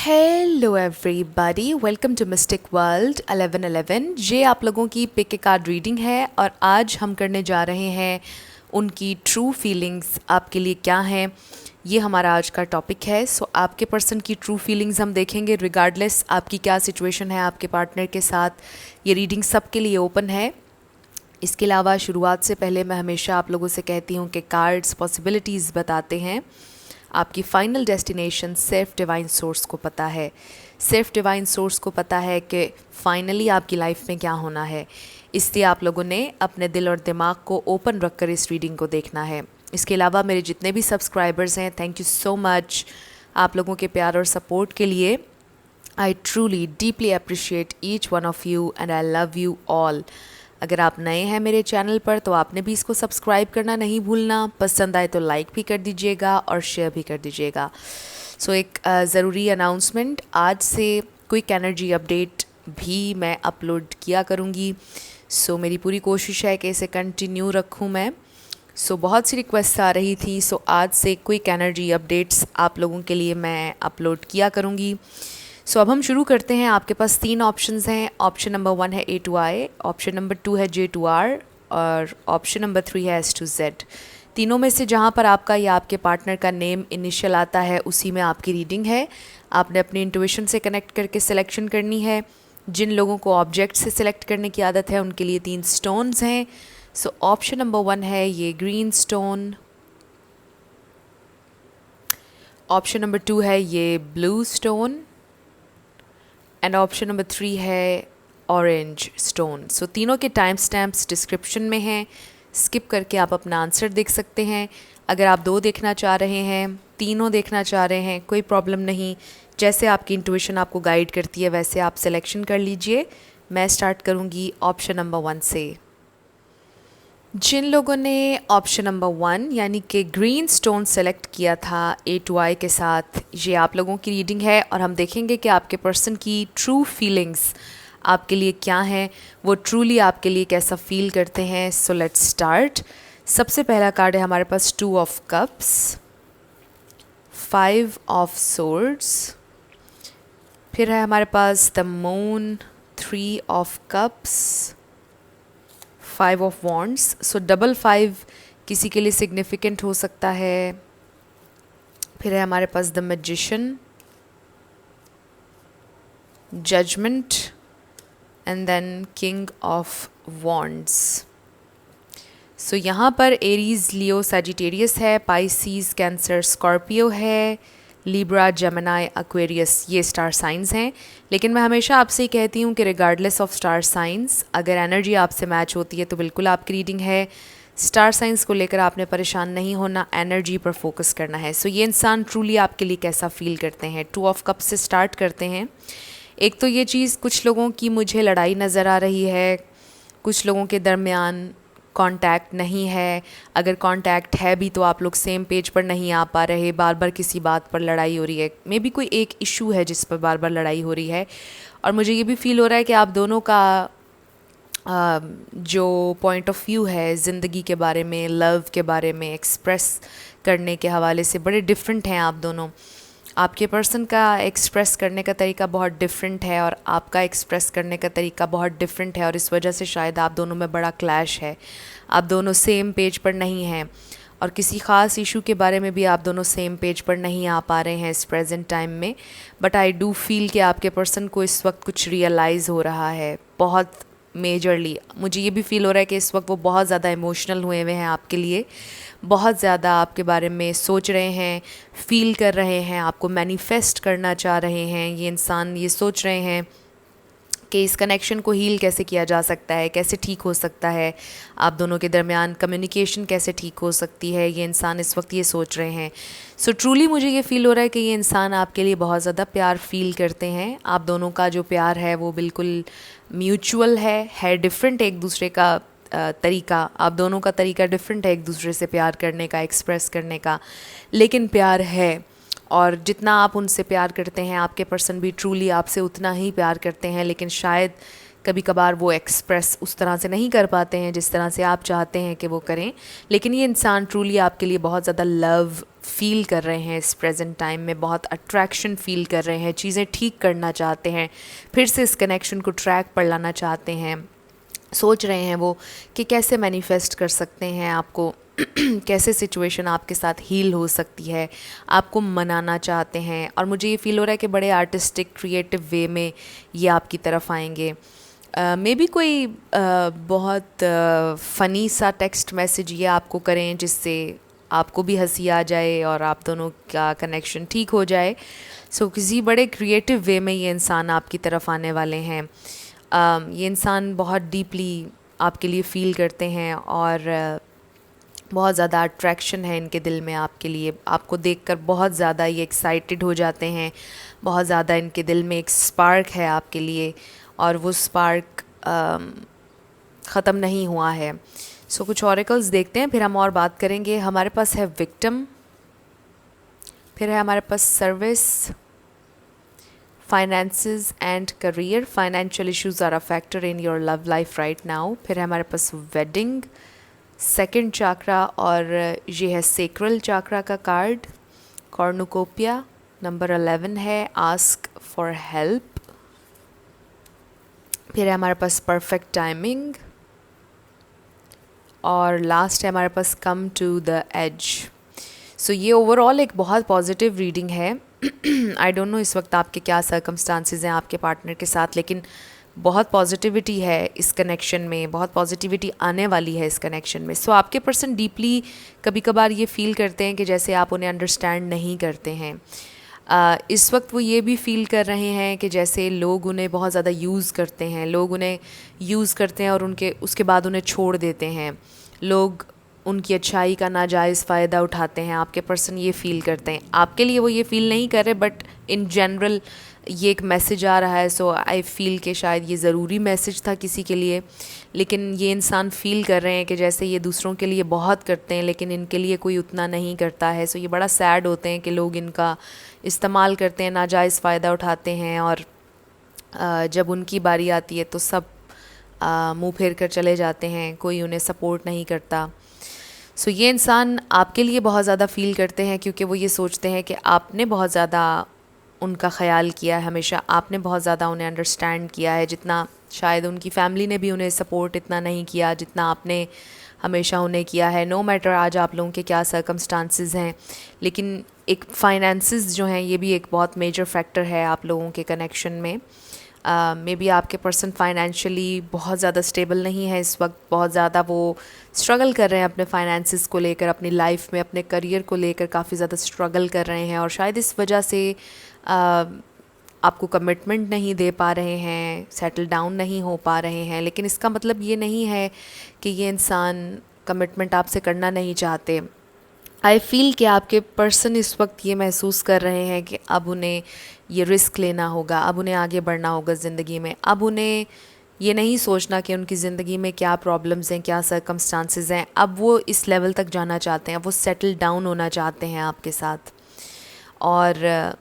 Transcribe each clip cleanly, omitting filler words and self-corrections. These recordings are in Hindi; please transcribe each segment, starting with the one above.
Hello everybody, welcome to Mystic World 1111। ये आप लोगों की पिक ए कार्ड रीडिंग है और आज हम करने जा रहे हैं उनकी ट्रू फीलिंग्स आपके लिए क्या हैं। ये हमारा आज का टॉपिक है। सो आपके पर्सन की ट्रू फीलिंग्स हम देखेंगे रिगार्डलेस आपकी क्या सिचुएशन है आपके पार्टनर के साथ। ये रीडिंग सबके लिए ओपन है। इसके अलावा शुरुआत से पहले मैं हमेशा आप लोगों से कहती हूँ कि कार्ड्स पॉसिबिलिटीज़ बताते हैं, आपकी फ़ाइनल डेस्टिनेशन सिर्फ डिवाइन सोर्स को पता है। सिर्फ डिवाइन सोर्स को पता है कि फ़ाइनली आपकी लाइफ में क्या होना है। इसलिए आप लोगों ने अपने दिल और दिमाग को ओपन रखकर इस रीडिंग को देखना है। इसके अलावा मेरे जितने भी सब्सक्राइबर्स हैं, थैंक यू सो मच आप लोगों के प्यार और सपोर्ट के लिए। I truly deeply appreciate each one of you and I love you all. अगर आप नए हैं मेरे चैनल पर तो आपने भी इसको सब्सक्राइब करना नहीं भूलना। पसंद आए तो लाइक भी कर दीजिएगा और शेयर भी कर दीजिएगा। सो एक ज़रूरी अनाउंसमेंट, आज से क्विक एनर्जी अपडेट भी मैं अपलोड किया करूँगी। सो मेरी पूरी कोशिश है कि इसे कंटिन्यू रखूँ मैं। सो बहुत सी रिक्वेस्ट आ रही थी, सो आज से क्विक एनर्जी अपडेट्स आप लोगों के लिए मैं अपलोड किया करूँगी। सो अब हम शुरू करते हैं। आपके पास 3 ऑप्शंस हैं। ऑप्शन नंबर 1 है A to I, option number 2 है J to R और ऑप्शन नंबर 3 है S to Z। तीनों में से जहां पर आपका या आपके पार्टनर का नेम इनिशियल आता है उसी में आपकी रीडिंग है। आपने अपनी इंट्यूशन से कनेक्ट करके सिलेक्शन करनी है। जिन लोगों को ऑब्जेक्ट से सिलेक्ट करने की आदत है उनके लिए 3 स्टोन्स हैं। सो ऑप्शन नंबर 1 है ये ग्रीन स्टोन, ऑप्शन नंबर 2 है ये blue stone and option number 3 है ऑरेंज स्टोन। सो तीनों के टाइम स्टैम्प्स डिस्क्रिप्शन में हैं। स्किप करके आप अपना आंसर देख सकते हैं। अगर आप 2 देखना चाह रहे हैं, तीनों देखना चाह रहे हैं, कोई प्रॉब्लम नहीं। जैसे आपकी इंट्यूशन आपको गाइड करती है वैसे आप सिलेक्शन कर लीजिए। मैं स्टार्ट करूँगी ऑप्शन नंबर 1 से। जिन लोगों ने ऑप्शन नंबर 1 यानी कि ग्रीन स्टोन सेलेक्ट किया था A to I के साथ, ये आप लोगों की रीडिंग है और हम देखेंगे कि आपके पर्सन की ट्रू फीलिंग्स आपके लिए क्या हैं, वो ट्रूली आपके लिए कैसा फील करते हैं। So let's start. सबसे पहला कार्ड है हमारे पास 2 ऑफ कप्स, 5 ऑफ सोर्ड्स, फिर है हमारे पास the moon, 3 of cups, 5 of wands. So double 5 किसी के लिए सिग्निफिकेंट हो सकता है। फिर है हमारे पास the magician, judgement and then king of wands. So यहाँ पर एरीज, लियो, सैजिटेरियस है, पाइसीज, कैंसर, स्कॉर्पियो है, लिब्रा, जेमिनी, एक्वेरियस, ये स्टार साइंस हैं। लेकिन मैं हमेशा आपसे ही कहती हूँ कि रिगार्डलेस ऑफ स्टार साइंस, अगर एनर्जी आपसे मैच होती है तो बिल्कुल आपकी रीडिंग है। स्टार साइंस को लेकर आपने परेशान नहीं होना, एनर्जी पर फोकस करना है। सो ये इंसान ट्रूली आपके लिए कैसा फील करते हैं। 2 ऑफ कप से स्टार्ट करते हैं। एक तो ये चीज़, कुछ लोगों की मुझे लड़ाई नज़र आ रही है, कुछ लोगों के दरमियान कांटेक्ट नहीं है। अगर कांटेक्ट है भी तो आप लोग सेम पेज पर नहीं आ पा रहे, बार बार किसी बात पर लड़ाई हो रही है। मे बी कोई एक इशू है जिस पर बार बार लड़ाई हो रही है। और मुझे ये भी फील हो रहा है कि आप दोनों का जो पॉइंट ऑफ व्यू है ज़िंदगी के बारे में, लव के बारे में एक्सप्रेस करने के हवाले से बड़े डिफरेंट हैं आप दोनों। आपके पर्सन का एक्सप्रेस करने का तरीका बहुत डिफरेंट है और आपका एक्सप्रेस करने का तरीका बहुत डिफरेंट है और इस वजह से शायद आप दोनों में बड़ा क्लैश है। आप दोनों सेम पेज पर नहीं हैं और किसी ख़ास इशू के बारे में भी आप दोनों सेम पेज पर नहीं आ पा रहे हैं इस प्रेजेंट टाइम में। बट आई डू फील कि आपके पर्सन को इस वक्त कुछ रियलाइज़ हो रहा है बहुत मेजरली। मुझे ये भी फील हो रहा है कि इस वक्त वो बहुत ज़्यादा इमोशनल हुए हुए हैं आपके लिए, बहुत ज़्यादा आपके बारे में सोच रहे हैं, फील कर रहे हैं, आपको मैनिफेस्ट करना चाह रहे हैं। ये इंसान ये सोच रहे हैं कि इस कनेक्शन को हील कैसे किया जा सकता है, कैसे ठीक हो सकता है, आप दोनों के दरमियान कम्युनिकेशन कैसे ठीक हो सकती है। ये इंसान इस वक्त ये सोच रहे हैं। सो ट्रूली मुझे ये फ़ील हो रहा है कि ये इंसान आपके लिए बहुत ज़्यादा प्यार फील करते हैं। आप दोनों का जो प्यार है वो बिल्कुल म्यूचुअल है डिफरेंट एक दूसरे का तरीका। आप दोनों का तरीका डिफरेंट है एक दूसरे से प्यार करने का, एक्सप्रेस करने का, लेकिन प्यार है। और जितना आप उनसे प्यार करते हैं आपके पर्सन भी ट्रूली आपसे उतना ही प्यार करते हैं। लेकिन शायद कभी कभार वो एक्सप्रेस उस तरह से नहीं कर पाते हैं जिस तरह से आप चाहते हैं कि वो करें, लेकिन ये इंसान ट्रूली आपके लिए बहुत ज़्यादा लव फील कर रहे हैं इस प्रेजेंट टाइम में, बहुत अट्रैक्शन फील कर रहे हैं, चीज़ें ठीक करना चाहते हैं, फिर से इस कनेक्शन को ट्रैक पर लाना चाहते हैं। सोच रहे हैं वो कि कैसे मैनिफेस्ट कर सकते हैं आपको, कैसे सिचुएशन आपके साथ हील हो सकती है, आपको मनाना चाहते हैं। और मुझे ये फ़ील हो रहा है कि बड़े आर्टिस्टिक क्रिएटिव वे में ये आपकी तरफ आएंगे। मे बी कोई बहुत फ़नी सा टेक्स्ट मैसेज ये आपको करें जिससे आपको भी हंसी आ जाए और आप दोनों का कनेक्शन ठीक हो जाए। सो किसी बड़े क्रिएटिव वे में ये इंसान आपकी तरफ आने वाले हैं। ये इंसान बहुत डीपली आपके लिए फ़ील करते हैं और बहुत ज़्यादा अट्रैक्शन है इनके दिल में आपके लिए, आपको देखकर बहुत ज़्यादा ये एक्साइटेड हो जाते हैं, बहुत ज़्यादा इनके दिल में एक स्पार्क है आपके लिए और वो स्पार्क ख़त्म नहीं हुआ है। सो कुछ ऑरेकल्स देखते हैं, फिर हम और बात करेंगे। हमारे पास है विक्टिम, फिर है हमारे पास service, finances and career, financial issues are a factor in your love life right now. फिर है हमारे पास वेडिंग, सेकंड चाक्रा और ये है सेक्रल चाक्रा का कार्ड, कॉर्नुकोपिया। नंबर 11 है आस्क फॉर हेल्प। फिर है हमारे पास परफेक्ट टाइमिंग और लास्ट है हमारे पास कम टू द एज। सो ये ओवरऑल एक बहुत पॉजिटिव रीडिंग है। आई डोंट नो इस वक्त आपके क्या सर्कमस्टांसेस हैं आपके पार्टनर के साथ, लेकिन बहुत पॉजिटिविटी है इस कनेक्शन में, बहुत पॉजिटिविटी आने वाली है इस कनेक्शन में। सो आपके पर्सन डीपली कभी कभार ये फील करते हैं कि जैसे आप उन्हें अंडरस्टैंड नहीं करते हैं। इस वक्त वो ये भी फ़ील कर रहे हैं कि जैसे लोग उन्हें बहुत ज़्यादा यूज़ करते हैं, लोग उन्हें यूज़ करते हैं और उसके बाद उन्हें छोड़ देते हैं, लोग उनकी अच्छाई का नाजायज़ फ़ायदा उठाते हैं। आपके पर्सन ये फ़ील करते हैं, आपके लिए वो ये फ़ील नहीं कर रहे, बट इन जनरल ये एक मैसेज आ रहा है। सो आई फ़ील कि शायद ये ज़रूरी मैसेज था किसी के लिए, लेकिन ये इंसान फ़ील कर रहे हैं कि जैसे ये दूसरों के लिए बहुत करते हैं लेकिन इनके लिए कोई उतना नहीं करता है। सो ये बड़ा सैड होते हैं कि लोग इनका इस्तेमाल करते हैं, नाजायज़ फ़ायदा उठाते हैं और जब उनकी बारी आती है तो सब मुंह फेर कर चले जाते हैं, कोई उन्हें सपोर्ट नहीं करता। सो ये इंसान आपके लिए बहुत ज़्यादा फ़ील करते हैं क्योंकि वो ये सोचते हैं कि आपने बहुत ज़्यादा उनका ख़याल किया है, हमेशा आपने बहुत ज़्यादा उन्हें अंडरस्टैंड किया है, जितना शायद उनकी फ़ैमिली ने भी उन्हें सपोर्ट इतना नहीं किया जितना आपने हमेशा उन्हें किया है। नो मैटर आज आप लोगों के क्या सर्कमस्टांसेस हैं, लेकिन एक फ़ाइनेंसेस जो हैं ये भी एक बहुत मेजर फैक्टर है आप लोगों के कनेक्शन में। मे बी आपके पर्सन फाइनेंशियली बहुत ज़्यादा स्टेबल नहीं है इस वक्त, बहुत ज़्यादा वो स्ट्रगल कर रहे हैं अपने फाइनेंसेस को लेकर, अपनी लाइफ में अपने करियर को लेकर काफ़ी ज़्यादा स्ट्रगल कर रहे हैं और शायद इस वजह से आपको कमिटमेंट नहीं दे पा रहे हैं, सेटल डाउन नहीं हो पा रहे हैं। लेकिन इसका मतलब ये नहीं है कि ये इंसान कमिटमेंट आपसे करना नहीं चाहते। आई फ़ील कि आपके पर्सन इस वक्त ये महसूस कर रहे हैं कि अब उन्हें ये रिस्क लेना होगा, अब उन्हें आगे बढ़ना होगा ज़िंदगी में, अब उन्हें ये नहीं सोचना कि उनकी ज़िंदगी में क्या प्रॉब्लम्स हैं, क्या सर्कमस्टांसेस हैं। अब वो इस लेवल तक जाना चाहते हैं, वो सेटल डाउन होना चाहते हैं आपके साथ। और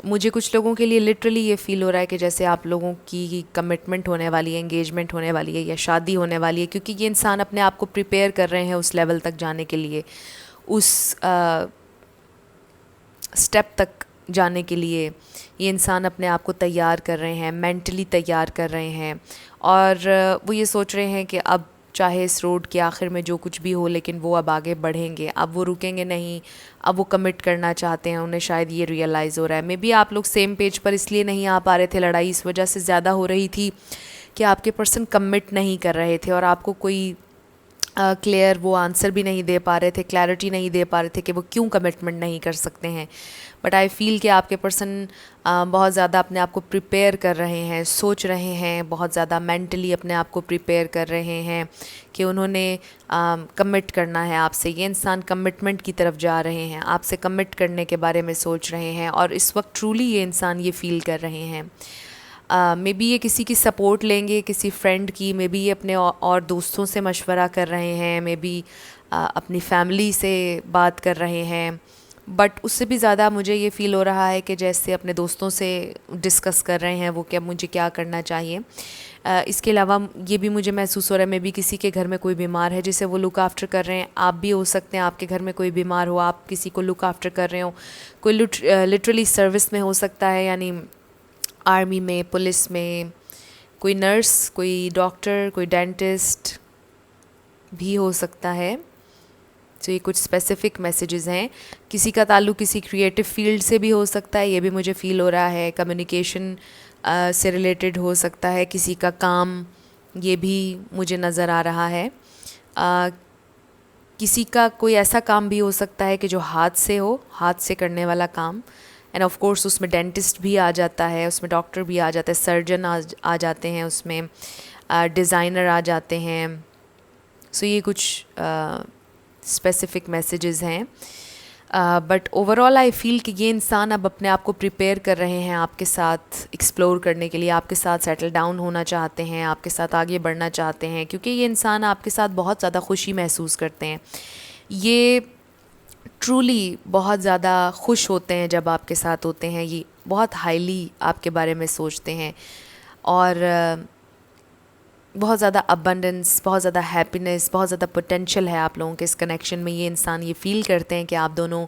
मुझे कुछ लोगों के लिए लिटरली ये फ़ील हो रहा है कि जैसे आप लोगों की कमिटमेंट होने वाली है, एंगेजमेंट होने वाली है या शादी होने वाली है, क्योंकि ये इंसान अपने आप को प्रिपेयर कर रहे हैं उस लेवल तक जाने के लिए, उस स्टेप तक जाने के लिए ये इंसान अपने आप को तैयार कर रहे हैं, मेंटली तैयार कर रहे हैं। और वो ये सोच रहे हैं कि अब चाहे इस रोड के आखिर में जो कुछ भी हो, लेकिन वो अब आगे बढ़ेंगे, अब वो रुकेंगे नहीं, अब वो कमिट करना चाहते हैं। उन्हें शायद ये रियलाइज़ हो रहा है। मे बी आप लोग सेम पेज पर इसलिए नहीं आ पा रहे थे, लड़ाई इस वजह से ज़्यादा हो रही थी कि आपके पर्सन कमिट नहीं कर रहे थे और आपको कोई क्लियर वो आंसर भी नहीं दे पा रहे थे, क्लैरिटी नहीं दे पा रहे थे कि वो क्यों कमिटमेंट नहीं कर सकते हैं। बट आई फ़ील कि आपके पर्सन बहुत ज़्यादा अपने आप को प्रिपेयर कर रहे हैं, सोच रहे हैं, बहुत ज़्यादा मेंटली अपने आप को प्रिपेयर कर रहे हैं कि उन्होंने कमिट करना है आपसे। ये इंसान कमिटमेंट की तरफ जा रहे हैं, आपसे कमिट करने के बारे में सोच रहे हैं और इस वक्त ट्रूली ये इंसान ये फ़ील कर रहे हैं। मे बी ये किसी की सपोर्ट लेंगे, किसी फ्रेंड की, मे बी ये अपने और दोस्तों से मशवरा कर रहे हैं, मे बी अपनी फैमिली से बात कर रहे हैं, बट उससे भी ज़्यादा मुझे ये फ़ील हो रहा है कि जैसे अपने दोस्तों से डिस्कस कर रहे हैं वो क्या मुझे क्या करना चाहिए। इसके अलावा ये भी मुझे महसूस हो रहा है मे भी किसी के घर में कोई बीमार है जिसे वो लुक आफ्टर कर रहे हैं। आप भी हो सकते हैं आपके घर में कोई बीमार हो, आप किसी को लुक आफ्टर कर रहे हो। कोई लिटरली सर्विस में हो सकता है, यानी आर्मी में, पुलिस में, कोई नर्स, कोई डॉक्टर, कोई डेंटिस्ट भी हो सकता है। तो ये कुछ स्पेसिफिक मैसेजेस हैं। किसी का ताल्लुक़ किसी क्रिएटिव फील्ड से भी हो सकता है, ये भी मुझे फ़ील हो रहा है। कम्युनिकेशन से रिलेटेड हो सकता है, किसी का काम, ये भी मुझे नज़र आ रहा है। किसी का कोई ऐसा काम भी हो सकता है कि जो हाथ से हो, हाथ से करने वाला काम। एंड ऑफ कोर्स उसमें डेंटिस्ट भी आ जाता है, उसमें डॉक्टर भी आ जाता है, सर्जन आ जाते हैं, उसमें डिज़ाइनर आ जाते हैं। सो ये कुछ स्पेसिफिक मैसेजेस हैं। बट ओवरऑल आई फ़ील कि ये इंसान अब अपने आप को प्रिपेयर कर रहे हैं आपके साथ एक्सप्लोर करने के लिए, आपके साथ सेटल डाउन होना चाहते हैं, आपके साथ आगे बढ़ना चाहते हैं, क्योंकि ये इंसान आपके साथ बहुत ज़्यादा खुशी महसूस करते हैं। ये ट्रूली बहुत ज़्यादा खुश होते हैं जब आपके साथ होते हैं। ये बहुत हाईली आपके बारे में सोचते हैं और बहुत ज़्यादा अबंडेंस, बहुत ज़्यादा हैप्पीनेस, बहुत ज़्यादा पोटेंशियल है आप लोगों के इस कनेक्शन में। ये इंसान ये फ़ील करते हैं कि आप दोनों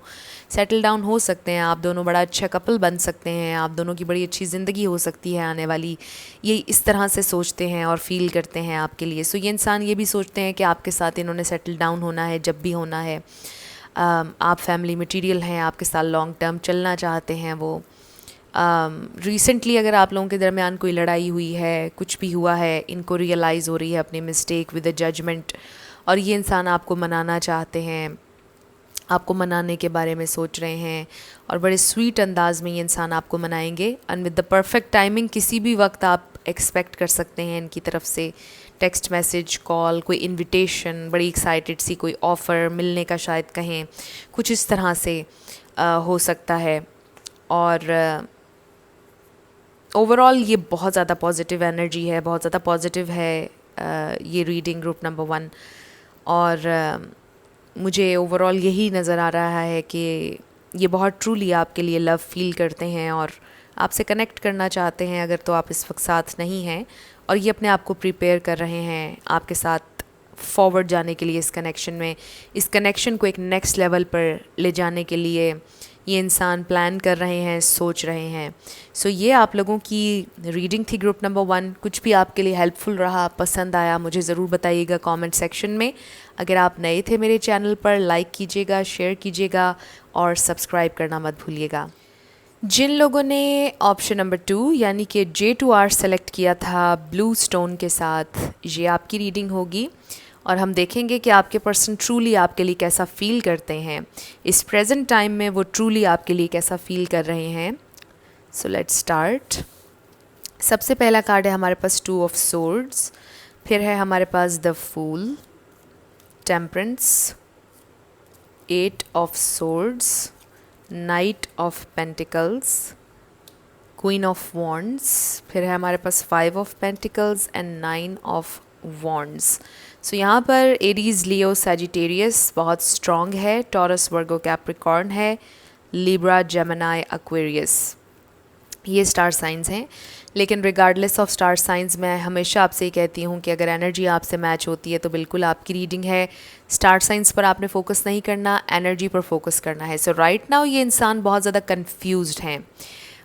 सेटल डाउन हो सकते हैं, आप दोनों बड़ा अच्छा कपल बन सकते हैं, आप दोनों की बड़ी अच्छी ज़िंदगी हो सकती है आने वाली। ये इस तरह से सोचते हैं और फ़ील करते हैं आपके लिए। सो ये इंसान ये भी सोचते हैं कि आपके साथ इन्होंने सेटल डाउन होना है जब भी होना है। आप फैमिली मटीरियल हैं, आपके साथ लॉन्ग टर्म चलना चाहते हैं वो। रिसेंटली अगर आप लोगों के दरमियान कोई लड़ाई हुई है, कुछ भी हुआ है, इनको रियलाइज़ हो रही है अपनी मिस्टेक विद अ जजमेंट, और ये इंसान आपको मनाना चाहते हैं, आपको मनाने के बारे में सोच रहे हैं और बड़े स्वीट अंदाज में ये इंसान आपको मनाएंगे। And with the perfect timing किसी भी वक्त आप एक्सपेक्ट कर सकते हैं इनकी तरफ से टेक्स्ट मैसेज, कॉल, कोई इनविटेशन, बड़ी एक्साइटेड सी कोई ऑफ़र, मिलने का शायद कहें, कुछ इस तरह से हो सकता है। और ओवरऑल ये बहुत ज़्यादा पॉजिटिव एनर्जी है, बहुत ज़्यादा पॉजिटिव है ये रीडिंग ग्रुप नंबर 1। और मुझे ओवरऑल यही नज़र आ रहा है कि ये बहुत ट्रूली आपके लिए लव फील करते हैं और आपसे कनेक्ट करना चाहते हैं अगर तो आप इस वक्त साथ नहीं हैं, और ये अपने आप को प्रिपेयर कर रहे हैं आपके साथ फॉरवर्ड जाने के लिए इस कनेक्शन में, इस कनेक्शन को एक नेक्स्ट लेवल पर ले जाने के लिए ये इंसान प्लान कर रहे हैं, सोच रहे हैं। सो ये आप लोगों की रीडिंग थी ग्रुप नंबर 1। कुछ भी आपके लिए हेल्पफुल रहा, पसंद आया, मुझे ज़रूर बताइएगा कमेंट सेक्शन में। अगर आप नए थे मेरे चैनल पर, लाइक कीजिएगा, शेयर कीजिएगा और सब्सक्राइब करना मत भूलिएगा। जिन लोगों ने ऑप्शन नंबर 2 यानी कि J2R सेलेक्ट किया था ब्लू स्टोन के साथ, ये आपकी रीडिंग होगी और हम देखेंगे कि आपके पर्सन ट्रूली आपके लिए कैसा फ़ील करते हैं इस प्रेजेंट टाइम में, वो ट्रूली आपके लिए कैसा फ़ील कर रहे हैं। So let's start. सबसे पहला कार्ड है हमारे पास 2 ऑफ सोर्ड्स, फिर है हमारे पास the fool, temperance, 8 of swords, knight of pentacles, queen of wands, फिर है हमारे पास 5 of pentacles and 9 of wands. So यहाँ पर एरीज, लियो, सैजिटेरियस बहुत स्ट्रॉन्ग है, टॉरस, वर्गो, कैप्रिकॉर्न है, लिब्रा, जेमिनी, एक्वेरियस, ये स्टार साइंस हैं। लेकिन रिगार्डलेस ऑफ स्टार साइंस मैं हमेशा आपसे ही कहती हूँ कि अगर एनर्जी आपसे मैच होती है तो बिल्कुल आपकी रीडिंग है। स्टार साइंस पर आपने फोकस नहीं करना, एनर्जी पर फोकस करना है। सो राइट नाउ ये इंसान बहुत ज़्यादा कन्फ्यूज्ड हैं।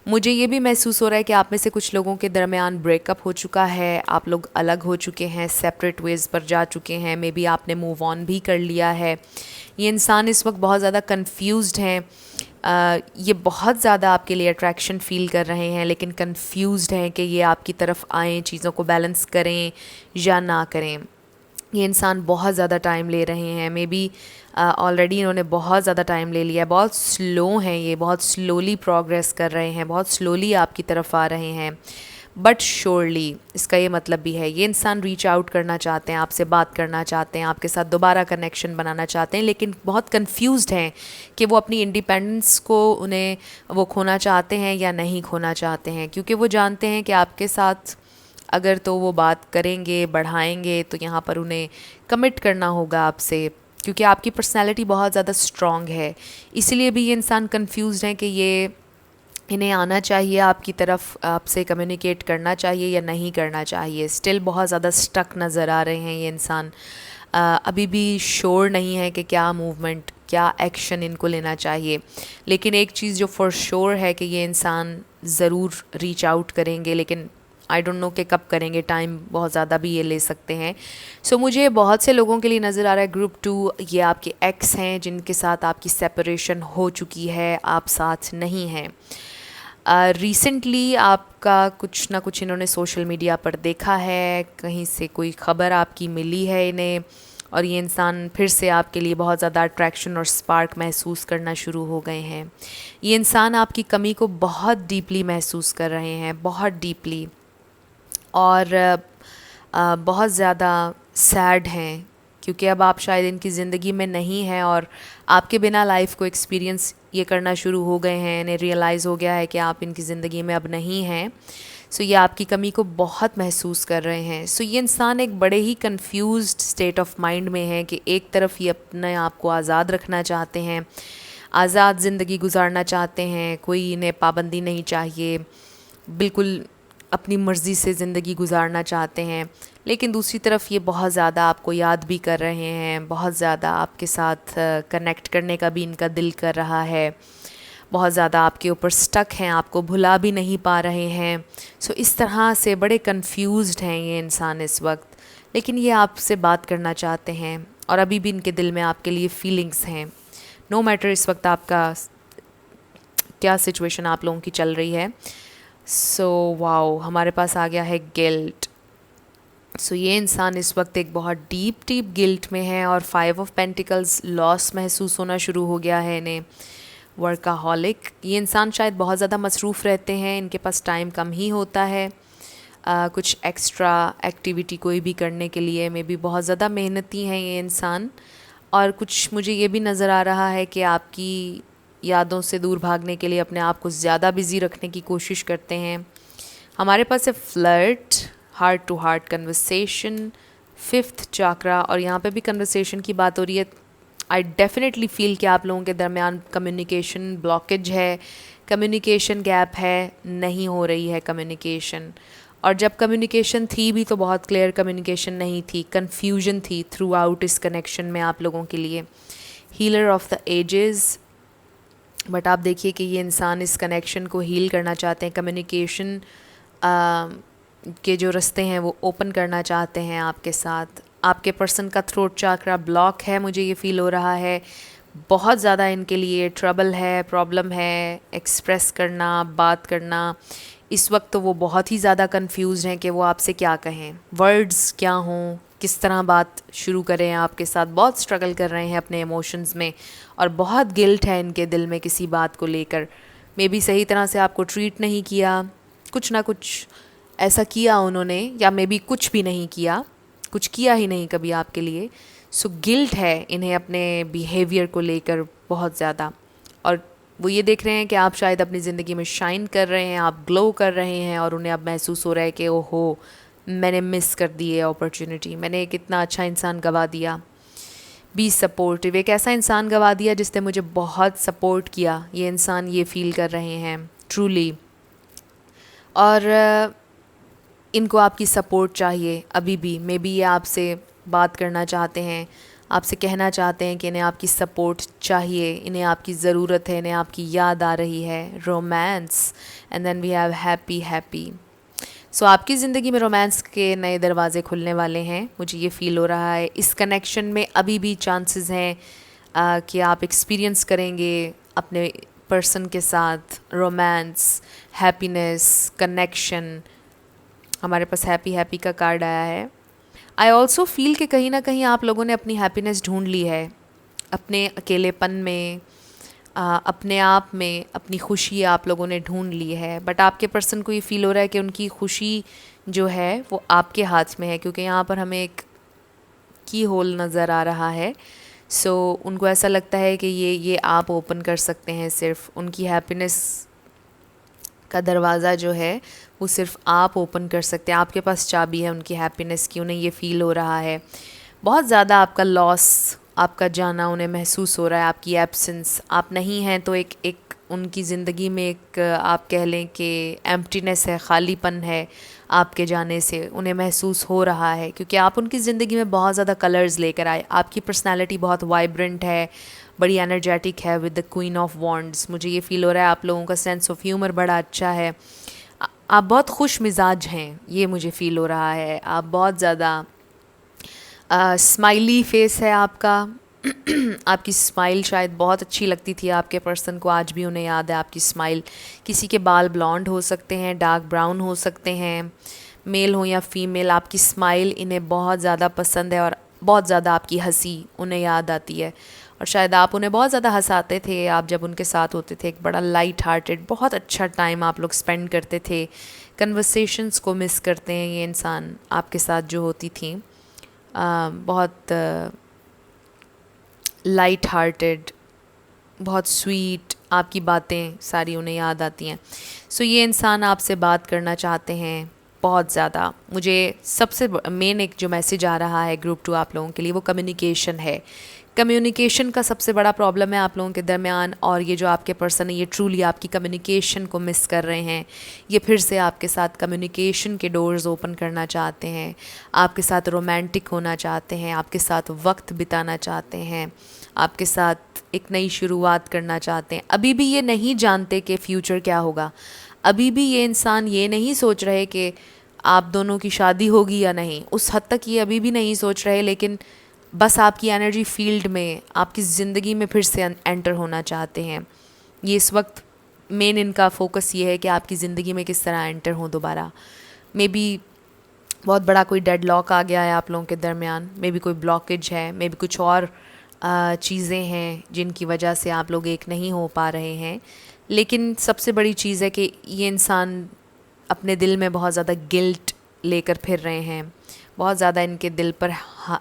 मुझे ये भी महसूस हो रहा है कि आप में से कुछ लोगों के दरमियान ब्रेकअप हो चुका है, आप लोग अलग हो चुके हैं, सेपरेट वेज़ पर जा चुके हैं, मे बी आपने मूव ऑन भी कर लिया है। ये इंसान इस वक्त बहुत ज़्यादा कन्फ्यूज्ड हैं। ये बहुत ज़्यादा आपके लिए अट्रैक्शन फ़ील कर रहे हैं लेकिन कन्फ्यूज्ड हैं कि ये आपकी तरफ आएँ, चीज़ों को बैलेंस करें या ना करें। ये इंसान बहुत ज़्यादा टाइम ले रहे हैं, मे बी ऑलरेडी इन्होंने बहुत ज़्यादा टाइम ले लिया है, बहुत स्लो हैं ये, बहुत स्लोली प्रोग्रेस कर रहे हैं, बहुत स्लोली आपकी तरफ आ रहे हैं। बट श्योरली इसका ये मतलब भी है ये इंसान रीच आउट करना चाहते हैं, आपसे बात करना चाहते हैं, आपके साथ दोबारा कनेक्शन बनाना चाहते हैं, लेकिन बहुत कंफ्यूज्ड हैं कि वो अपनी इंडिपेंडेंस को उन्हें वो खोना चाहते हैं या नहीं खोना चाहते हैं, क्योंकि वो जानते हैं कि आपके साथ अगर तो वो बात करेंगे, बढ़ाएंगे, तो यहाँ पर उन्हें कमिट करना होगा आपसे, क्योंकि आपकी पर्सनैलिटी बहुत ज़्यादा स्ट्रॉन्ग है। इसीलिए भी ये इंसान कन्फ्यूज़ हैं कि ये इन्हें आना चाहिए आपकी तरफ, आपसे कम्युनिकेट करना चाहिए या नहीं करना चाहिए। स्टिल बहुत ज़्यादा स्टक नज़र आ रहे हैं ये इंसान। अभी भी श्योर नहीं है कि क्या मूवमेंट, क्या एक्शन इनको लेना चाहिए। लेकिन एक चीज़ जो फॉर श्योर है कि ये इंसान ज़रूर रीच आउट करेंगे, लेकिन आई डोंट नो कि कब करेंगे, टाइम बहुत ज़्यादा भी ये ले सकते हैं। सो मुझे बहुत से लोगों के लिए नज़र आ रहा है ग्रुप 2 ये आपके एक्स हैं जिनके साथ आपकी सेपरेशन हो चुकी है, आप साथ नहीं हैं। रिसेंटली आपका कुछ ना कुछ इन्होंने सोशल मीडिया पर देखा है, कहीं से कोई ख़बर आपकी मिली है इन्हें, और ये इंसान फिर से आपके लिए बहुत ज़्यादा अट्रैक्शन और स्पार्क महसूस करना शुरू हो गए हैं। ये इंसान आपकी कमी को बहुत डीपली महसूस कर रहे हैं, बहुत डीपली, और बहुत ज़्यादा सैड हैं क्योंकि अब आप शायद इनकी ज़िंदगी में नहीं हैं और आपके बिना लाइफ को एक्सपीरियंस ये करना शुरू हो गए हैं। इन्हें रियलाइज़ हो गया है कि आप इनकी ज़िंदगी में अब नहीं हैं। सो ये आपकी कमी को बहुत महसूस कर रहे हैं। सो ये इंसान एक बड़े ही कंफ्यूज्ड स्टेट ऑफ माइंड में है कि एक तरफ ये अपने आप को आज़ाद रखना चाहते हैं, आज़ाद ज़िंदगी गुजारना चाहते हैं, कोई इन्हें पाबंदी नहीं चाहिए, बिल्कुल अपनी मर्ज़ी से ज़िंदगी गुजारना चाहते हैं। लेकिन दूसरी तरफ ये बहुत ज़्यादा आपको याद भी कर रहे हैं, बहुत ज़्यादा आपके साथ कनेक्ट करने का भी इनका दिल कर रहा है, बहुत ज़्यादा आपके ऊपर स्टक हैं, आपको भुला भी नहीं पा रहे हैं। सो इस तरह से बड़े कंफ्यूज्ड हैं ये इंसान इस वक्त, लेकिन ये आपसे बात करना चाहते हैं और अभी भी इनके दिल में आपके लिए फीलिंग्स हैं। नो मैटर इस वक्त आपका क्या सिचुएशन आप लोगों की चल रही है। सो वाओ, हमारे पास आ गया है गिल्ट। सो ये इंसान इस वक्त एक बहुत डीप गिल्ट में है और 5 ऑफ पेंटिकल्स लॉस महसूस होना शुरू हो गया है इन्हें। वर्काहॉलिक, ये इंसान शायद बहुत ज़्यादा मसरूफ़ रहते हैं, इनके पास टाइम कम ही होता है कुछ एक्स्ट्रा एक्टिविटी कोई भी करने के लिए। मे बी बहुत ज़्यादा मेहनती हैं ये इंसान, और कुछ मुझे ये भी नज़र आ रहा है कि आपकी यादों से दूर भागने के लिए अपने आप को ज़्यादा बिज़ी रखने की कोशिश करते हैं। हमारे पास है flirt, heart to heart conversation, 5th chakra, और यहाँ पे भी कन्वर्सेशन की बात हो रही है। आई डेफिनेटली फील कि आप लोगों के दरमियान कम्युनिकेशन ब्लॉकेज है, कम्युनिकेशन गैप है, नहीं हो रही है कम्युनिकेशन। और जब कम्युनिकेशन थी भी तो बहुत क्लियर कम्युनिकेशन नहीं थी, कन्फ्यूजन थी थ्रू आउट इस कनेक्शन में आप लोगों के लिए। Healer of the ages, but आप देखिए कि ये इंसान इस कनेक्शन को हील करना चाहते हैं, कम्युनिकेशन के जो रास्ते हैं वो ओपन करना चाहते हैं आपके साथ। आपके पर्सन का थ्रोट चाक्रा ब्लॉक है, मुझे ये फ़ील हो रहा है। बहुत ज़्यादा इनके लिए ट्रबल है, प्रॉब्लम है एक्सप्रेस करना, बात करना। इस वक्त तो वो बहुत ही ज़्यादा कंफ्यूज हैं कि वो आपसे क्या कहें, वर्ड्स क्या हों, किस तरह बात शुरू करें आपके साथ। बहुत स्ट्रगल कर रहे हैं अपने इमोशंस में और बहुत गिल्ट है इनके दिल में किसी बात को लेकर। मे बी सही तरह से आपको ट्रीट नहीं किया, कुछ ना कुछ ऐसा किया उन्होंने, या मे बी कुछ भी नहीं किया, कुछ किया ही नहीं कभी आपके लिए। सो गिल्ट है इन्हें अपने बिहेवियर को लेकर बहुत ज़्यादा, और वो ये देख रहे हैं कि आप शायद अपनी ज़िंदगी में शाइन कर रहे हैं, आप ग्लो कर रहे हैं, और उन्हें अब महसूस हो रहा है कि ओहो मैंने मिस कर दी है अपॉर्चुनिटी, मैंने एक इतना अच्छा इंसान गवा दिया। बी सपोर्टिव, एक ऐसा इंसान गवा दिया जिसने मुझे बहुत सपोर्ट किया, ये इंसान ये फील कर रहे हैं ट्रूली। और इनको आपकी सपोर्ट चाहिए अभी भी। मे बी ये आपसे बात करना चाहते हैं, आपसे कहना चाहते हैं कि इन्हें आपकी सपोर्ट चाहिए, इन्हें आपकी ज़रूरत है, इन्हें आपकी याद आ रही है। Romance, and then we have happy. So आपकी ज़िंदगी में रोमांस के नए दरवाज़े खुलने वाले हैं, मुझे ये फ़ील हो रहा है। इस कनेक्शन में अभी भी चांसेस हैं कि आप एक्सपीरियंस करेंगे अपने पर्सन के साथ रोमांस, हैप्पीनेस, कनेक्शन। हमारे पास हैप्पी का कार्ड आया है। आई ऑल्सो फील कि कहीं ना कहीं आप लोगों ने अपनी हैप्पीनेस ढूंढ ली है, अपने अकेलेपन में, अपने आप में अपनी खुशी आप लोगों ने ढूंढ ली है। बट आपके पर्सन को ये फील हो रहा है कि उनकी खुशी जो है वो आपके हाथ में है, क्योंकि यहाँ पर हमें एक की होल नज़र आ रहा है। सो उनको ऐसा लगता है कि ये आप ओपन कर सकते हैं, सिर्फ उनकी हैप्पीनेस का दरवाज़ा जो है वो सिर्फ आप ओपन कर सकते हैं। आपके पास चाबी है उनकी हैप्पीनेस की, उन्हें ये फ़ील हो रहा है। बहुत ज़्यादा आपका लॉस आपका जाना उन्हें महसूस हो रहा है, आपकी एब्सेंस, आप नहीं हैं तो एक एक उनकी ज़िंदगी में एक आप कह लें कि एम्प्टीनेस है, खालीपन है आपके जाने से, उन्हें महसूस हो रहा है क्योंकि आप उनकी ज़िंदगी में बहुत ज़्यादा कलर्स लेकर आए। आपकी पर्सनालिटी बहुत वाइब्रेंट है, बड़ी एनर्जेटिक है with the queen of wands. मुझे ये फ़ील हो रहा है आप लोगों का सेंस ऑफ ह्यूमर बड़ा अच्छा है, आप बहुत खुश मिजाज हैं, ये मुझे फ़ील हो रहा है। आप बहुत ज़्यादा स्माइली फेस है आपका। आपकी स्माइल शायद बहुत अच्छी लगती थी आपके पर्सन को, आज भी उन्हें याद है आपकी स्माइल। किसी के बाल ब्लॉन्ड हो सकते हैं, डार्क ब्राउन हो सकते हैं, मेल हो या फीमेल, आपकी स्माइल इन्हें बहुत ज़्यादा पसंद है और बहुत ज़्यादा आपकी हंसी उन्हें याद आती है। और शायद आप उन्हें बहुत ज़्यादा हंसाते थे आप जब उनके साथ होते थे। एक बड़ा लाइट हार्टेड, बहुत अच्छा टाइम आप लोग स्पेंड करते थे। कन्वर्सेशंस को मिस करते हैं ये इंसान आपके साथ जो होती थी। बहुत लाइट हार्टेड, बहुत स्वीट, आपकी बातें सारी उन्हें याद आती हैं। सो ये इंसान आपसे बात करना चाहते हैं बहुत ज़्यादा। मुझे सबसे मेन एक जो मैसेज आ रहा है ग्रुप 2 आप लोगों के लिए, वो कम्युनिकेशन है। कम्युनिकेशन का सबसे बड़ा प्रॉब्लम है आप लोगों के दरमियान, और ये जो आपके पर्सन है ये ट्रूली आपकी कम्युनिकेशन को मिस कर रहे हैं। ये फिर से आपके साथ कम्युनिकेशन के डोर्स ओपन करना चाहते हैं, आपके साथ रोमांटिक होना चाहते हैं, आपके साथ वक्त बिताना चाहते हैं, आपके साथ एक नई शुरुआत करना चाहते हैं। अभी भी ये नहीं जानते कि फ़्यूचर क्या होगा। अभी भी ये इंसान ये नहीं सोच रहे कि आप दोनों की शादी होगी या नहीं, उस हद तक ये अभी भी नहीं सोच रहे, लेकिन बस आपकी एनर्जी फील्ड में, आपकी ज़िंदगी में फिर से एंटर होना चाहते हैं। ये इस वक्त मेन इनका फोकस ये है कि आपकी ज़िंदगी में किस तरह एंटर हों दोबारा। मे बी बहुत बड़ा कोई डेडलॉक आ गया है आप लोगों के दरमियान, मे बी कोई ब्लॉकेज है, मे बी कुछ और चीज़ें हैं जिनकी वजह से आप लोग एक नहीं हो पा रहे हैं। लेकिन सबसे बड़ी चीज़ है कि ये इंसान अपने दिल में बहुत ज़्यादा गिल्ट लेकर फिर रहे हैं, बहुत ज़्यादा इनके दिल पर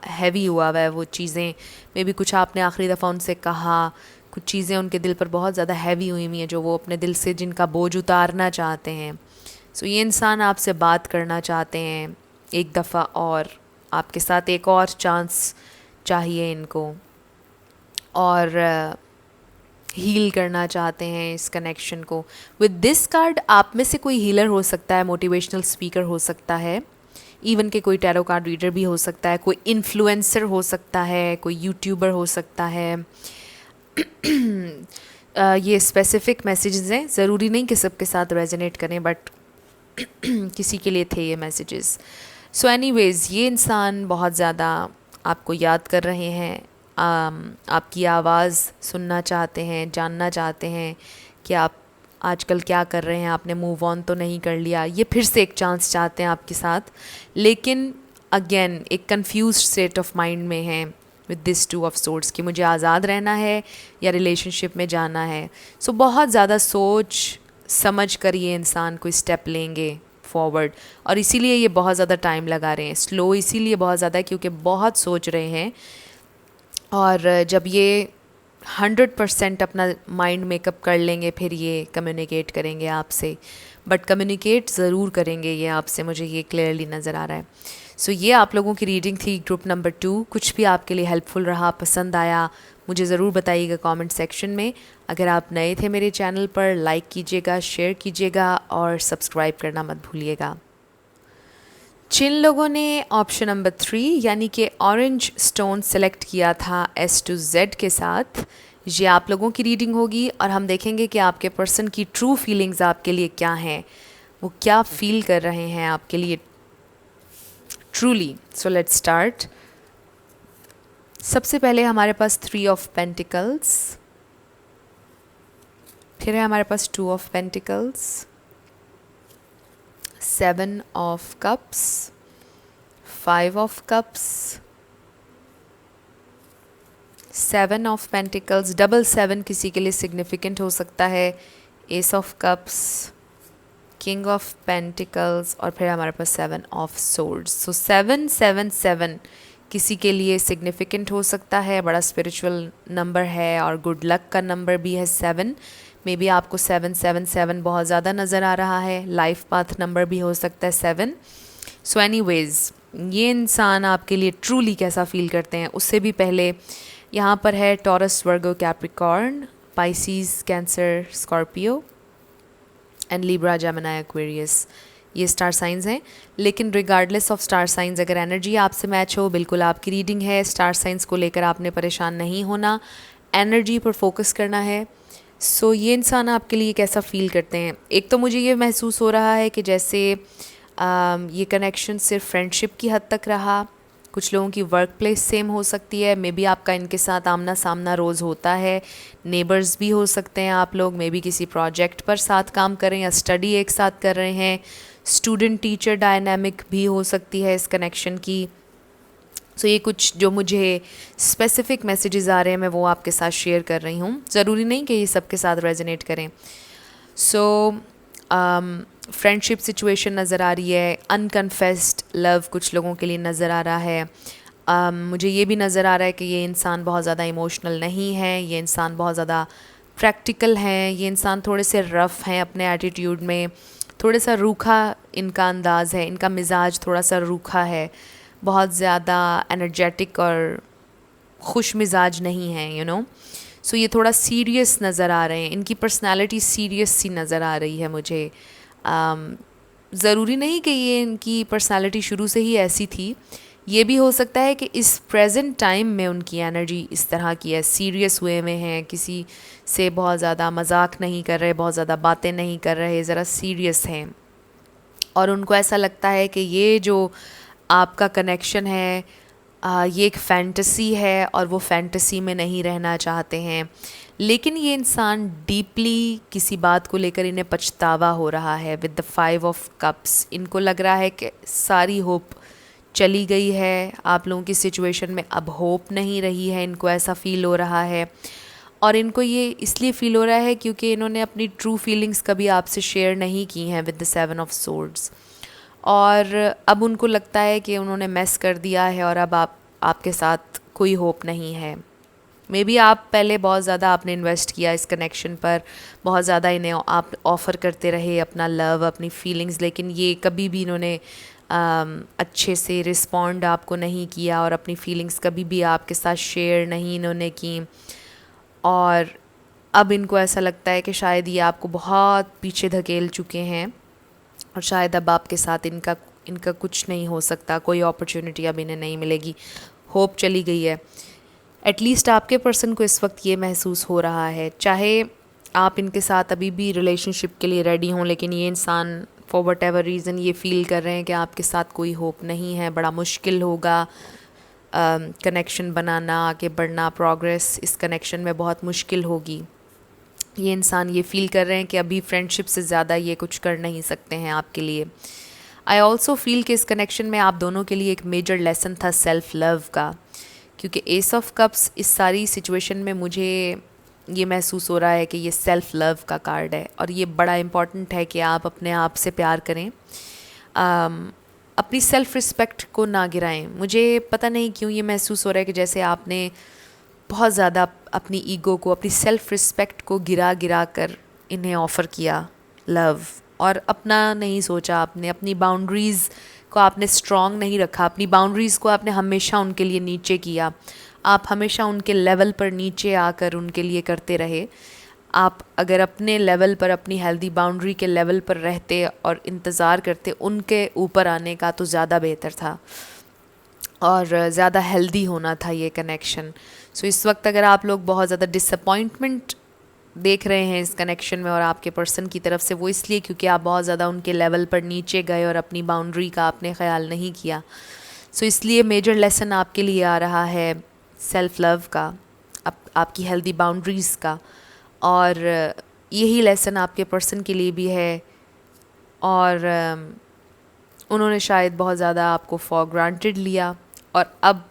हैवी हुआ हुआ है वो चीज़ें। मे बी कुछ आपने आखिरी दफ़ा उनसे कहा, कुछ चीज़ें उनके दिल पर बहुत ज़्यादा हैवी हुई हुई हैं जो वो अपने दिल से जिनका बोझ उतारना चाहते हैं। सो ये इंसान आपसे बात करना चाहते हैं एक दफ़ा और, आपके साथ एक और चांस चाहिए इनको, और हील करना चाहते हैं इस कनेक्शन को। विद दिस कार्ड आप में से कोई हीलर हो सकता है, मोटिवेशनल स्पीकर हो सकता है, इवन के कोई टैरो कार्ड रीडर भी हो सकता है, कोई इन्फ्लुएंसर हो सकता है, कोई यूट्यूबर हो सकता है। ये स्पेसिफिक मैसेजेस हैं, ज़रूरी नहीं कि सबके साथ रेजोनेट करें, बट किसी के लिए थे ये मैसेजेस। सो एनीवेज़ ये इंसान बहुत ज़्यादा आपको याद कर रहे हैं, आपकी आवाज़ सुनना चाहते हैं, जानना चाहते हैं कि आप आजकल क्या कर रहे हैं, आपने मूव ऑन तो नहीं कर लिया। ये फिर से एक चांस चाहते हैं आपके साथ, लेकिन अगेन एक कंफ्यूज्ड स्टेट ऑफ माइंड में हैं विद दिस 2 ऑफ सोर्ड्स कि मुझे आज़ाद रहना है या रिलेशनशिप में जाना है। सो बहुत ज़्यादा सोच समझ कर ये इंसान कोई स्टेप लेंगे फॉरवर्ड, और इसीलिए ये बहुत ज़्यादा टाइम लगा रहे हैं। स्लो इसीलिए बहुत ज़्यादा है क्योंकि बहुत सोच रहे हैं, और जब ये 100% अपना माइंड मेकअप कर लेंगे फिर ये कम्युनिकेट करेंगे आपसे। बट कम्युनिकेट ज़रूर करेंगे ये आपसे, मुझे ये क्लियरली नज़र आ रहा है। सो ये आप लोगों की रीडिंग थी ग्रुप नंबर 2। कुछ भी आपके लिए हेल्पफुल रहा, पसंद आया, मुझे ज़रूर बताइएगा कमेंट सेक्शन में। अगर आप नए थे मेरे चैनल पर, लाइक कीजिएगा, शेयर कीजिएगा और सब्सक्राइब करना मत भूलिएगा। जिन लोगों ने ऑप्शन नंबर 3 यानी कि ऑरेंज स्टोन सेलेक्ट किया था S to Z के साथ, ये आप लोगों की रीडिंग होगी और हम देखेंगे कि आपके पर्सन की ट्रू फीलिंग्स आपके लिए क्या हैं, वो क्या फील कर रहे हैं आपके लिए ट्रूली। So let's start. सबसे पहले हमारे पास 3 ऑफ पेंटिकल्स, फिर है हमारे पास 2 of pentacles, 7 of cups, 5 of cups, 7 of pentacles, double 7 किसी के लिए सिग्निफिकेंट हो सकता है, S of cups, king of pentacles और फिर हमारे पास 7 ऑफ सोर्ड्स। सो 777 किसी के लिए सिग्निफिकेंट हो सकता है, बड़ा स्पिरिचुअल नंबर है और गुड लक का नंबर भी है 7। मे बी आपको 777 बहुत ज़्यादा नज़र आ रहा है, लाइफ पाथ नंबर भी हो सकता है 7। सो एनीवेज़ ये इंसान आपके लिए ट्रूली कैसा फील करते हैं, उससे भी पहले यहाँ पर है Taurus, Virgo, Capricorn, Pisces, Cancer, Scorpio and Libra, Gemini, Aquarius. ये स्टार साइंस हैं। लेकिन रिगार्डलेस ऑफ स्टार साइंस, अगर एनर्जी आपसे मैच हो, बिल्कुल आपकी रीडिंग है। स्टार साइंस को लेकर आपने परेशान नहीं होना, एनर्जी पर फोकस करना है। सो ये इंसान आपके लिए कैसा फ़ील करते हैं? एक तो मुझे ये महसूस हो रहा है कि जैसे ये कनेक्शन सिर्फ फ्रेंडशिप की हद तक रहा। कुछ लोगों की वर्क प्लेस सेम हो सकती है, मे बी आपका इनके साथ आमना सामना रोज़ होता है। नेबर्स भी हो सकते हैं आप लोग, मे बी किसी प्रोजेक्ट पर साथ काम कर रहे हैं या स्टडी एक साथ कर रहे हैं। स्टूडेंट टीचर डायनामिक भी हो सकती है इस कनेक्शन की। सो ये कुछ जो मुझे स्पेसिफिक मैसेजेस आ रहे हैं मैं वो आपके साथ शेयर कर रही हूँ। ज़रूरी नहीं कि ये सबके साथ रेजोनेट करें। सो फ्रेंडशिप सिचुएशन नज़र आ रही है। अनकन्फेस्ड लव कुछ लोगों के लिए नज़र आ रहा है। मुझे ये भी नज़र आ रहा है कि ये इंसान बहुत ज़्यादा इमोशनल नहीं है, ये इंसान बहुत ज़्यादा प्रैक्टिकल हैं, ये इंसान थोड़े से रफ़ हैं अपने एटीट्यूड में, थोड़ा सा रूखा इनका अंदाज़ है, इनका मिजाज थोड़ा सा रूखा है, बहुत ज़्यादा एनर्जेटिक और खुश मिजाज नहीं है, यू नो। सो ये थोड़ा सीरियस नज़र आ रहे हैं, इनकी पर्सनालिटी सीरियस सी नज़र आ रही है मुझे। ज़रूरी नहीं कि ये इनकी पर्सनालिटी शुरू से ही ऐसी थी, ये भी हो सकता है कि इस प्रेजेंट टाइम में उनकी एनर्जी इस तरह की है, सीरियस वे में है, किसी से बहुत ज़्यादा मजाक नहीं कर रहे, बहुत ज़्यादा बातें नहीं कर रहे, ज़रा सीरियस हैं। और उनको ऐसा लगता है कि ये जो आपका कनेक्शन है ये एक फैंटेसी है और वो फैंटेसी में नहीं रहना चाहते हैं। लेकिन ये इंसान डीपली किसी बात को लेकर इन्हें पछतावा हो रहा है। विद द 5 ऑफ कप्स इनको लग रहा है कि सारी होप चली गई है, आप लोगों की सिचुएशन में अब होप नहीं रही है, इनको ऐसा फ़ील हो रहा है। और इनको ये इसलिए फ़ील हो रहा है क्योंकि इन्होंने अपनी ट्रू फीलिंग्स कभी आपसे शेयर नहीं की हैं विद द 7 ऑफ सोर्ड्स। और अब उनको लगता है कि उन्होंने मेस कर दिया है और अब आपके साथ कोई होप नहीं है। मे बी आप पहले बहुत ज़्यादा आपने इन्वेस्ट किया इस कनेक्शन पर, बहुत ज़्यादा इन्हें आप ऑफ़र करते रहे अपना लव, अपनी फीलिंग्स, लेकिन ये कभी भी इन्होंने अच्छे से रिस्पॉन्ड आपको नहीं किया और अपनी फीलिंग्स कभी भी आपके साथ शेयर नहीं इन्होंने की। और अब इनको ऐसा लगता है कि शायद ये आपको बहुत पीछे धकेल चुके हैं और शायद अब आपके साथ इनका कुछ नहीं हो सकता, कोई अपॉर्चुनिटी अब इन्हें नहीं मिलेगी, होप चली गई है। एटलीस्ट आपके पर्सन को इस वक्त ये महसूस हो रहा है, चाहे आप इनके साथ अभी भी रिलेशनशिप के लिए रेडी हों, लेकिन ये इंसान फॉर वट एवर रीज़न ये फ़ील कर रहे हैं कि आपके साथ कोई होप नहीं है, बड़ा मुश्किल होगा कनेक्शन बनाना, आगे बढ़ना, प्रोग्रेस इस कनेक्शन में बहुत मुश्किल होगी। ये इंसान ये फ़ील कर रहे हैं कि अभी फ्रेंडशिप से ज़्यादा ये कुछ कर नहीं सकते हैं आपके लिए। आई ऑल्सो फील कि इस कनेक्शन में आप दोनों के लिए एक मेजर लेसन था सेल्फ़ लव का, क्योंकि एस ऑफ कप्स इस सारी सिचुएशन में मुझे ये महसूस हो रहा है कि ये सेल्फ़ लव का कार्ड है और ये बड़ा इम्पॉर्टेंट है कि आप अपने आप से प्यार करें, अपनी सेल्फ़ रिस्पेक्ट को ना गिराएं। मुझे पता नहीं क्यों ये महसूस हो रहा है कि जैसे आपने बहुत ज़्यादा अपनी ईगो को, अपनी सेल्फ़ रिस्पेक्ट को गिरा गिरा कर इन्हें ऑफ़र किया लव, और अपना नहीं सोचा आपने, अपनी बाउंड्रीज़ को आपने स्ट्रॉन्ग नहीं रखा, अपनी बाउंड्रीज़ को आपने हमेशा उनके लिए नीचे किया, आप हमेशा उनके लेवल पर नीचे आकर उनके लिए करते रहे। आप अगर अपने लेवल पर, अपनी हेल्दी बाउंड्री के लेवल पर रहते और इंतज़ार करते उनके ऊपर आने का, तो ज़्यादा बेहतर था और ज़्यादा हेल्दी होना था ये कनेक्शन। सो इस वक्त अगर आप लोग बहुत ज़्यादा डिसअपॉइंटमेंट देख रहे हैं इस कनेक्शन में और आपके पर्सन की तरफ से, वो इसलिए क्योंकि आप बहुत ज़्यादा उनके लेवल पर नीचे गए और अपनी बाउंड्री का आपने ख्याल नहीं किया। सो इसलिए मेजर लेसन आपके लिए आ रहा है सेल्फ़ लव का, आपकी हेल्दी बाउंड्रीज़ का, और यही लेसन आपके पर्सन के लिए भी है। और उन्होंने शायद बहुत ज़्यादा आपको फॉर ग्रांटेड लिया और अब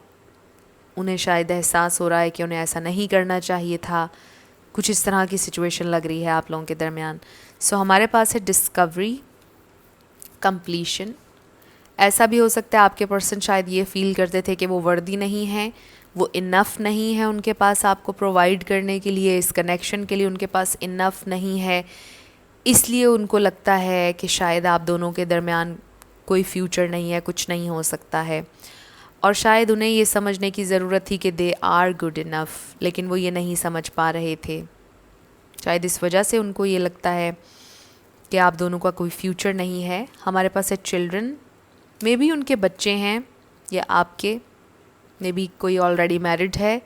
उन्हें शायद एहसास हो रहा है कि उन्हें ऐसा नहीं करना चाहिए था। कुछ इस तरह की सिचुएशन लग रही है आप लोगों के दरमियान। सो हमारे पास है डिस्कवरी, कंप्लीशन। ऐसा भी हो सकता है आपके पर्सन शायद ये फ़ील करते थे कि वो वर्दी नहीं है, वो इनफ नहीं है उनके पास आपको प्रोवाइड करने के लिए, इस कनेक्शन के लिए उनके पास इनफ नहीं है, इसलिए उनको लगता है कि शायद आप दोनों के दरमियान कोई फ्यूचर नहीं है, कुछ नहीं हो सकता है। और शायद उन्हें ये समझने की ज़रूरत थी कि दे आर गुड इनफ, लेकिन वो ये नहीं समझ पा रहे थे। शायद इस वजह से उनको ये लगता है कि आप दोनों का कोई फ्यूचर नहीं है। हमारे पास है चिल्ड्रन, मे बी उनके बच्चे हैं या आपके, मे बी कोई ऑलरेडी मैरिड है,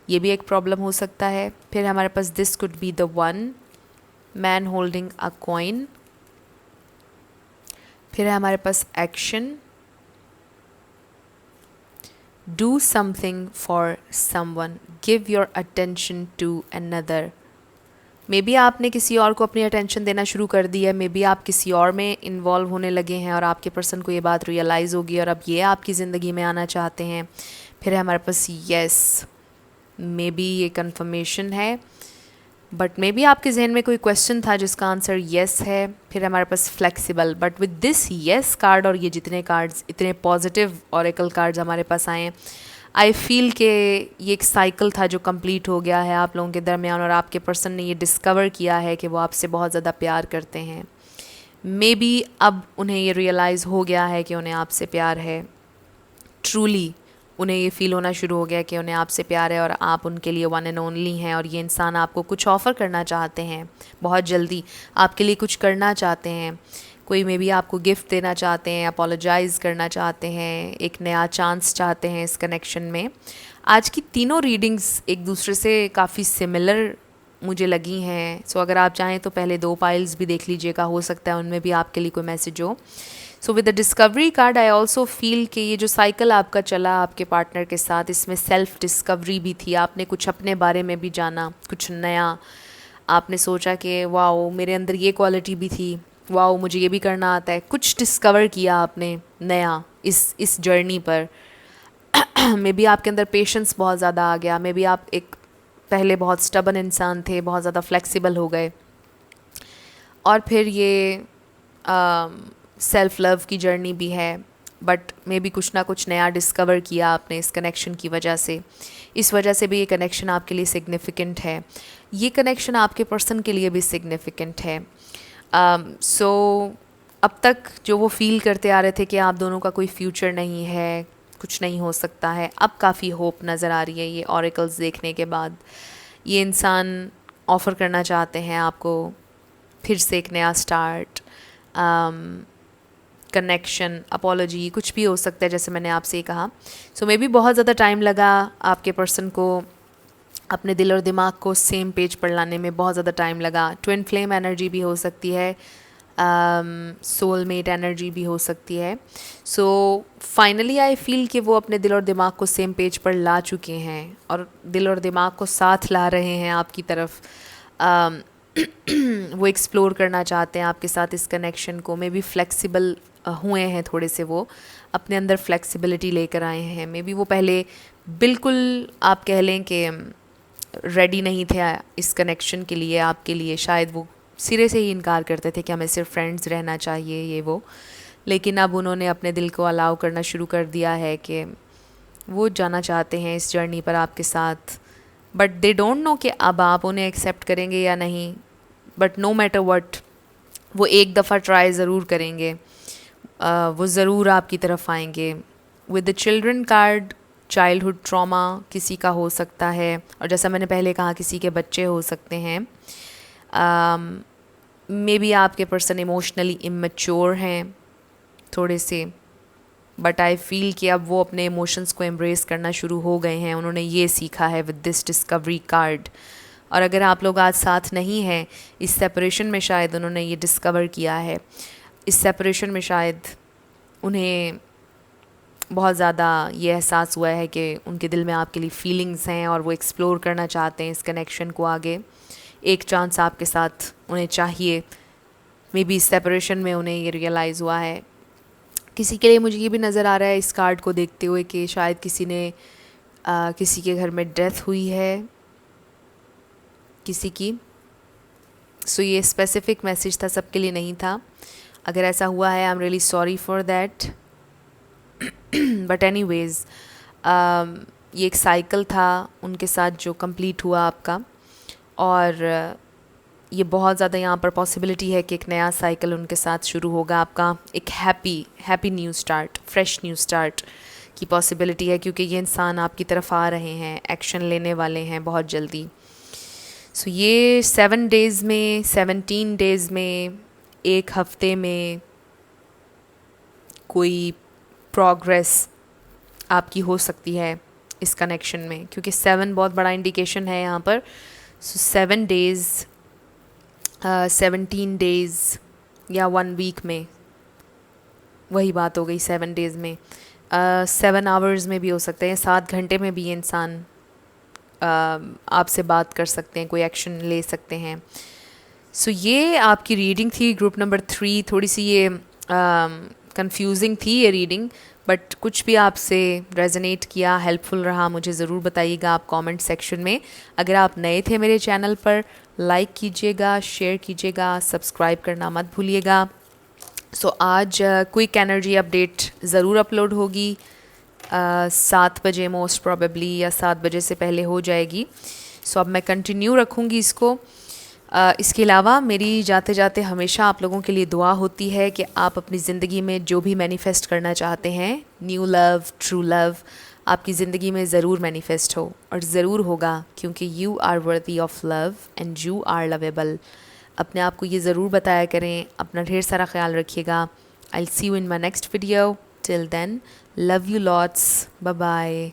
ये भी एक प्रॉब्लम हो सकता है। फिर हमारे पास this could be the one, man holding a coin. फिर है हमारे पास action, do something for someone, give your attention to another. Maybe आपने किसी और को अपनी अटेंशन देना शुरू कर दी है, मे बी आप किसी और में इन्वॉल्व होने लगे हैं और आपके पर्सन को ये बात रियलाइज़ होगी और अब ये आपकी ज़िंदगी में आना चाहते हैं। फिर है हमारे पास येस, मे बी ये कन्फर्मेशन है, बट मे बी आपके जहन में कोई क्वेश्चन था जिसका आंसर येस है। फिर हमारे पास flexible, but with this yes card और ये जितने कार्ड्स, इतने पॉजिटिव ऑरेकल कार्ड्स हमारे पास आए हैं, आई फील कि ये एक साइकिल था जो कंप्लीट हो गया है आप लोगों के दरमियान और आपके पर्सन ने ये डिस्कवर किया है कि वो आपसे बहुत ज़्यादा प्यार करते हैं। मे बी अब उन्हें ये रियलाइज़ हो गया है कि उन्हें आपसे प्यार है, ट्रूली उन्हें ये फ़ील होना शुरू हो गया कि उन्हें आपसे प्यार है और आप उनके लिए वन एंड ओनली हैं। और ये इंसान आपको कुछ ऑफ़र करना चाहते हैं, बहुत जल्दी आपके लिए कुछ करना चाहते हैं। कोई मे बी आपको गिफ्ट देना चाहते हैं, अपोलोजाइज़ करना चाहते हैं, एक नया चांस चाहते हैं इस कनेक्शन में। आज की तीनों रीडिंग्स एक दूसरे से काफ़ी सिमिलर मुझे लगी हैं। सो अगर आप चाहें तो पहले 2 पाइल्स भी देख लीजिएगा, हो सकता है उनमें भी आपके लिए कोई मैसेज हो। So with the discovery card I also feel कि ये जो साइकिल आपका चला आपके पार्टनर के साथ, इसमें सेल्फ डिस्कवरी भी थी। आपने कुछ अपने बारे में भी जाना, कुछ नया आपने सोचा कि वाओ मेरे अंदर ये क्वालिटी भी थी, वाओ मुझे ये भी करना आता है। कुछ डिस्कवर किया आपने नया इस जर्नी पर। मे बी आपके अंदर पेशेंस बहुत ज़्यादा आ गया, मे बी आप एक पहले बहुत स्टबन इंसान थे, बहुत ज़्यादा फ्लेक्सिबल हो गए। और फिर ये सेल्फ लव की जर्नी भी है, बट मे बी कुछ ना कुछ नया डिस्कवर किया आपने इस कनेक्शन की वजह से। इस वजह से भी ये कनेक्शन आपके लिए सिग्निफिकेंट है, ये कनेक्शन आपके पर्सन के लिए भी सिग्निफिकेंट है। सो अब तक जो वो फील करते आ रहे थे कि आप दोनों का कोई फ्यूचर नहीं है, कुछ नहीं हो सकता है, अब काफ़ी होप नज़र आ रही है ये ऑरेकल्स देखने के बाद। ये इंसान ऑफ़र करना चाहते हैं आपको फिर से एक नया स्टार्ट, कनेक्शन, अपोलॉजी, कुछ भी हो सकता है जैसे मैंने आपसे ही कहा। सो मे बी बहुत ज़्यादा टाइम लगा आपके पर्सन को अपने दिल और दिमाग को सेम पेज पर लाने में, बहुत ज़्यादा टाइम लगा। ट्विन फ्लेम एनर्जी भी हो सकती है, सोलमेट एनर्जी भी हो सकती है। सो फाइनली आई फील कि वो अपने दिल और दिमाग को सेम पेज पर ला चुके हैं और दिल और दिमाग को साथ ला रहे हैं आपकी तरफ। वो एक्सप्लोर करना चाहते हैं आपके साथ इस कनेक्शन को। मे बी फ्लेक्सिबल हुए हैं थोड़े से, वो अपने अंदर फ्लेक्सिबिलिटी लेकर आए हैं। मे बी वो पहले बिल्कुल आप कह लें कि रेडी नहीं थे इस कनेक्शन के लिए आपके लिए, शायद वो सिरे से ही इनकार करते थे कि हमें सिर्फ फ्रेंड्स रहना चाहिए ये वो। लेकिन अब उन्होंने अपने दिल को अलाउ करना शुरू कर दिया है कि वो जाना चाहते हैं इस जर्नी पर आपके साथ, बट दे डोंट नो कि अब आप उन्हें एक्सेप्ट करेंगे या नहीं। बट नो मैटर व्हाट, वो एक दफ़ा ट्राई ज़रूर करेंगे, वो ज़रूर आपकी तरफ आएंगे। With the children card, childhood trauma किसी का हो सकता है, और जैसा मैंने पहले कहा किसी के बच्चे हो सकते हैं। मे बी आपके पर्सन इमोशनली इमेच्योर हैं थोड़े से, बट आई फील कि अब वो अपने इमोशंस को एम्ब्रेस करना शुरू हो गए हैं। उन्होंने ये सीखा है विद दिस डिस्कवरी कार्ड। और अगर आप लोग आज साथ नहीं हैं इस सेपरेशन में, शायद उन्होंने ये डिस्कवर किया है इस सेपरेशन में, शायद उन्हें बहुत ज़्यादा ये एहसास हुआ है कि उनके दिल में आपके लिए फीलिंग्स हैं और वो एक्सप्लोर करना चाहते हैं इस कनेक्शन को आगे। एक चांस आपके साथ उन्हें चाहिए। मे बी इस सेपरेशन में उन्हें ये रियलाइज़ हुआ है। किसी के लिए मुझे ये भी नज़र आ रहा है इस कार्ड को देखते हुए कि शायद किसी ने किसी के घर में डेथ हुई है किसी की। सो ये स्पेसिफिक मैसेज था, सबके लिए नहीं था। अगर ऐसा हुआ है I am really sorry for that, but anyways ये एक साइकिल था उनके साथ जो कंप्लीट हुआ आपका। और ये बहुत ज़्यादा यहाँ पर पॉसिबिलिटी है कि एक नया साइकिल उनके साथ शुरू होगा आपका, एक happy new start, fresh new start की पॉसिबिलिटी है, क्योंकि ये इंसान आपकी तरफ आ रहे हैं, एक्शन लेने वाले हैं बहुत जल्दी। सो ये 7 डेज़ में, 17 डेज़ में, एक हफ्ते में कोई प्रोग्रेस आपकी हो सकती है इस कनेक्शन में, क्योंकि 7 बहुत बड़ा इंडिकेशन है यहाँ पर। सो 7 डेज़, 17 डेज़ या 1 वीक में, वही बात हो गई 7 डेज़ में। 7 आवर्स में भी हो सकते हैं, 7 घंटे में भी ये इंसान आपसे बात कर सकते हैं, कोई एक्शन ले सकते हैं। सो ये आपकी रीडिंग थी ग्रुप नंबर 3। थोड़ी सी ये कंफ्यूजिंग थी ये रीडिंग, बट कुछ भी आपसे रेजोनेट किया, हेल्पफुल रहा, मुझे ज़रूर बताइएगा आप कमेंट सेक्शन में। अगर आप नए थे मेरे चैनल पर, लाइक कीजिएगा, शेयर कीजिएगा, सब्सक्राइब करना मत भूलिएगा। सो आज क्विक एनर्जी अपडेट ज़रूर अपलोड होगी 7 बजे मोस्ट प्रॉबेबली, या 7 बजे से पहले हो जाएगी। सो अब मैं कंटिन्यू रखूँगी इसको। इसके अलावा मेरी जाते जाते हमेशा आप लोगों के लिए दुआ होती है कि आप अपनी ज़िंदगी में जो भी मैनिफेस्ट करना चाहते हैं, न्यू लव, ट्रू लव, आपकी ज़िंदगी में ज़रूर मैनिफेस्ट हो, और ज़रूर होगा, क्योंकि you are worthy of love and you are lovable. अपने आप को ये ज़रूर बताया करें। अपना ढेर सारा ख्याल रखिएगा। I will see you in my next video. Till then, love you lots, bye bye.